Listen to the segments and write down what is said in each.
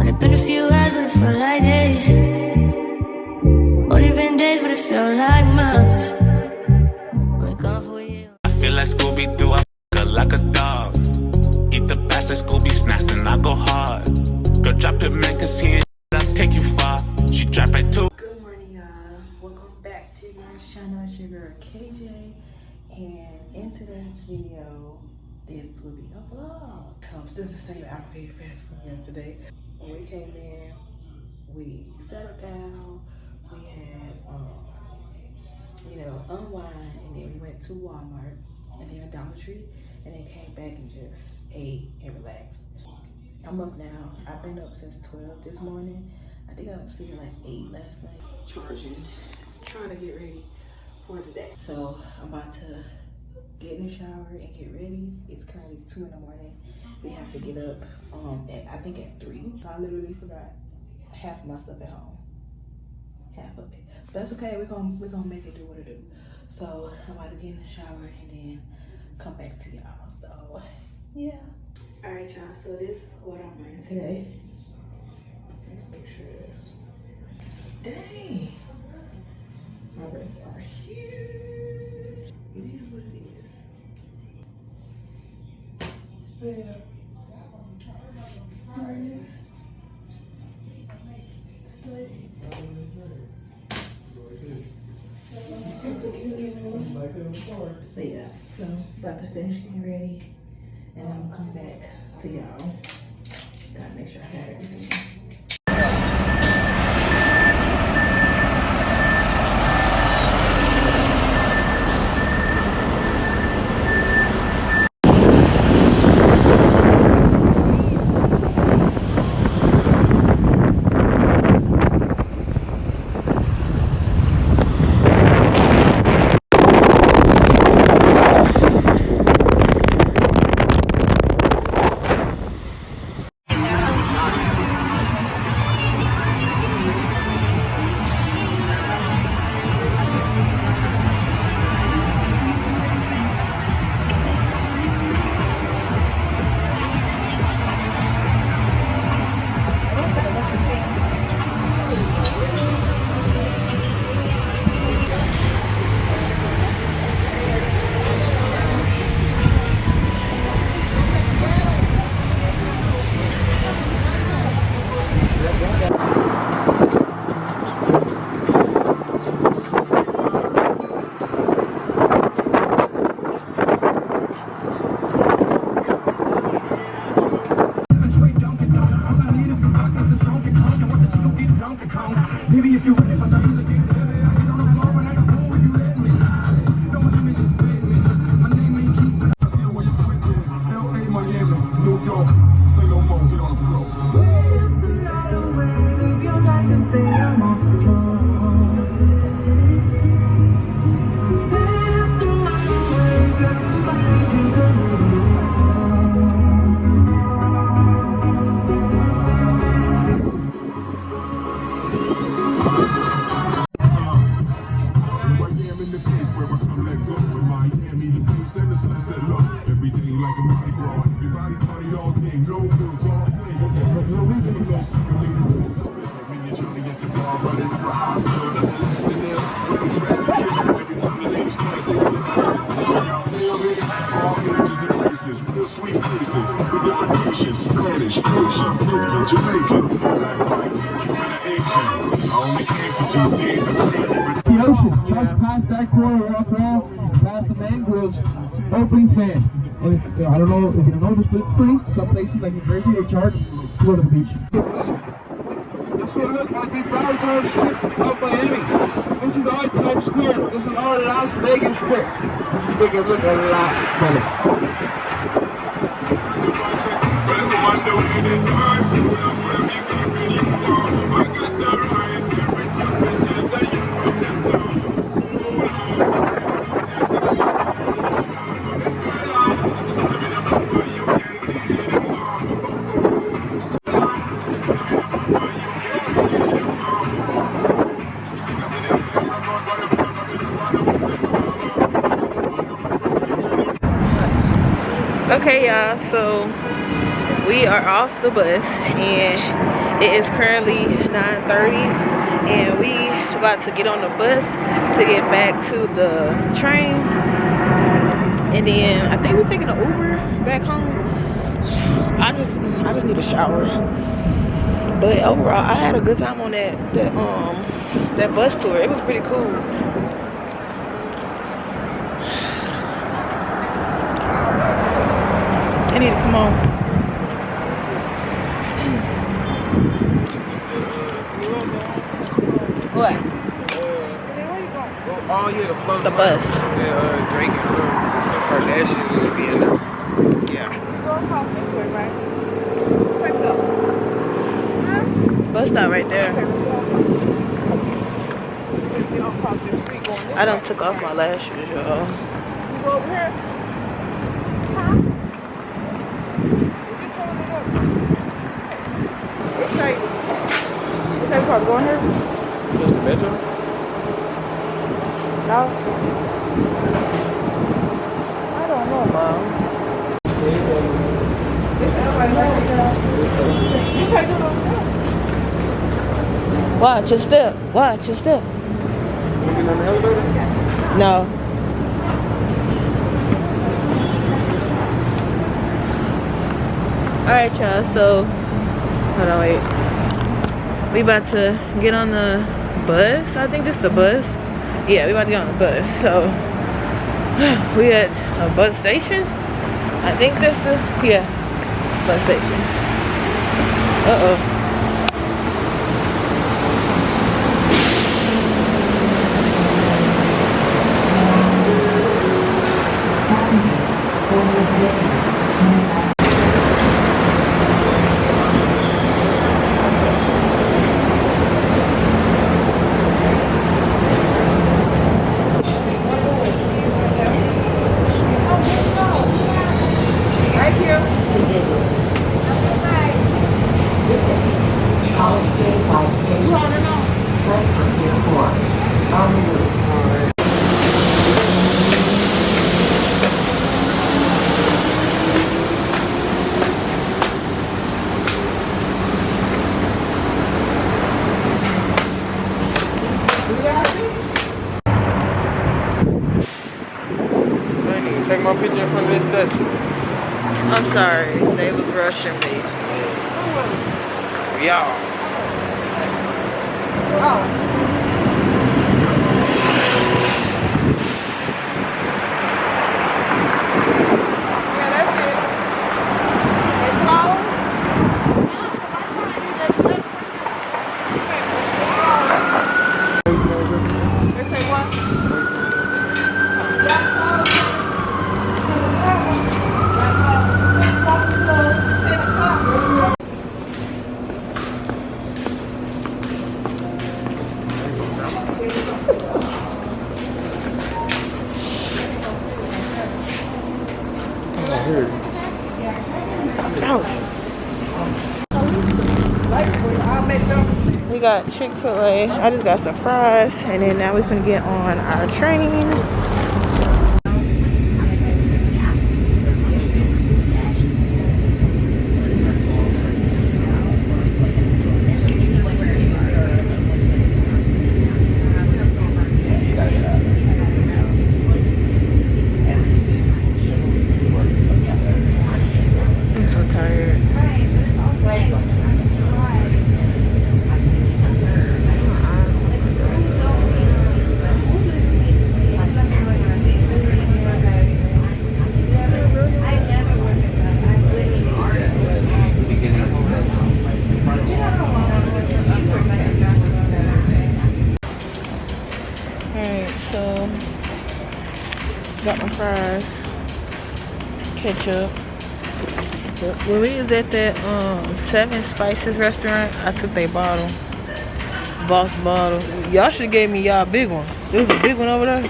Only been a few hours, but it felt like days. Only been days, but it felt like months. Been gone for a year. I feel like Scooby-Doo, I f*** like a dog. Eat the bastard Scooby snacks, then I go hard. Girl, drop your man, cause he ain't I'll take you far. She drop it too. Good morning, y'all. Welcome back to your channel. It's your girl KJ, and in today's video, this will be a vlog. I'm still in the same outfit fast from yesterday. When we came in, we settled down. We had, unwind, and then we went to Walmart and then Dollar Tree, and then came back and just ate and relaxed. I'm up now. I've been up since 12 this morning. I think I was sleeping like 8 last night. Charging, trying to get ready for the day. So I'm about to get in the shower and get ready. It's currently 2 in the morning. We have to get up I think at 3. I literally forgot half of my stuff at home. Half of it. But that's okay. We're gonna make it do what it do. So I'm about to get in the shower and then come back to y'all. So yeah. All right, y'all. So this is what I'm wearing today. Make sure this. Dang, my breasts are huge. It is what it is. Yeah. But yeah, so about to finish getting ready, and I'm gonna come back to y'all. Gotta make sure I got everything. Maybe if you ready for something to get there, I don't know more, and I don't know where you let me. Don't let me just pay me. My name ain't Keith. I see the way you switch it. LA, Miami, New York. Say no more, get on the floor. It's not a way to live your life and say I'm on the floor. Dance the night away, grab somebody to the Spanish, Asian, Jamaican, I only came for 2 days. The ocean, just past that corner, walk around, past the mangroves, open fence. And it's, I don't know if you know this, but it's free. Some places like New Jersey, they charge to go to the beach. This will look like the downtown strip of Miami. This is our Times Square. This is our Las Vegas strip. Make it look a lot better. Okay, y'all, so we are off the bus, and It is currently 9:30 and we about to get on the bus to get back to the train. And then I think we're taking an Uber back home. I just need a shower. But overall, I had a good time on that bus tour. It was pretty cool. I need to come on. What? Oh yeah, The bus. Drake and Kardashian will be in there. Yeah. Bus stop right there. I done took off my last shoes, y'all. What's that probably going here? Just the metro? No. I don't know, Mom. Watch your step. Watch your step. You get on the elevator? No. Alright, y'all. So, hold on, wait. We about to get on the bus. I think this is the bus. Yeah, we about to get on the bus. So, we at a bus station. I think that's the, yeah, bus station. Uh-oh. Take my picture in front of this statue. I'm sorry, they was rushing me. Y'all. We got Chick-fil-A. I just got some fries, and then now we finna get on our train. I'm so tired. Alright, so got my fries, ketchup. When we was at that Seven Spices restaurant, I took their bottle, Boss bottle. Y'all should have gave me y'all big one. There was a big one over there.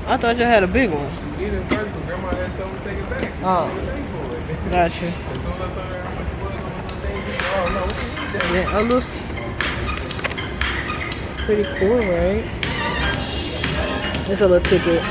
I thought y'all had a big one. You did first, but Grandma had told me to take it back. Oh, gotcha. As soon as I told her how much it was on the thing, she said, oh no, what you need that? Yeah, a little pretty cool, right? It's a little ticket.